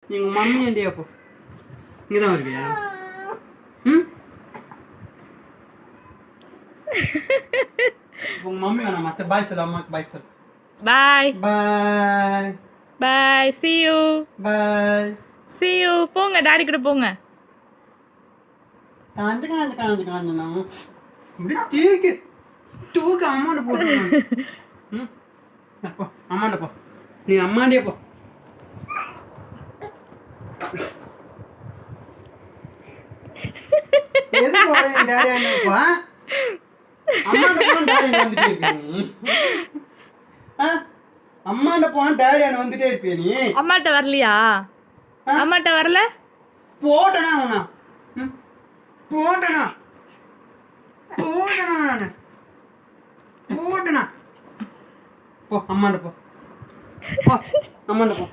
நீ உங்க மம்மி ஏண்டியா போ. இங்கே தான் வருவியா? ம், உங்க மம்மி வேணாமா? சரி பாய் சொல்லு, அம்மாக்கு பாய் சொல்லு. பாய் பாய் பாய். see you bye. see you. போங்க டாடி கூட போங்க. காஞ்சனா இப்படி தூக்கு அம்மாண்ட போட்டு. ம், போ அம்மாண்ட போ. நீ அம்மாண்டியே போ. எதுக்கு வரேன் டேடி என்னப்பா? அம்மாண்ட போனா டேடி வந்துட்டே இருப்பியா நீ? அம்மாண்ட போனா டேடி என்ன வந்துட்டே இருப்பியா நீ? அம்மாட்ட வரலையா? அம்மாட்ட வரல? போட்டனா அவனா? போட்டனா போட்டனா நானு போட்டனா. போ அம்மாண்ட போ. போ அம்மாண்ட போ.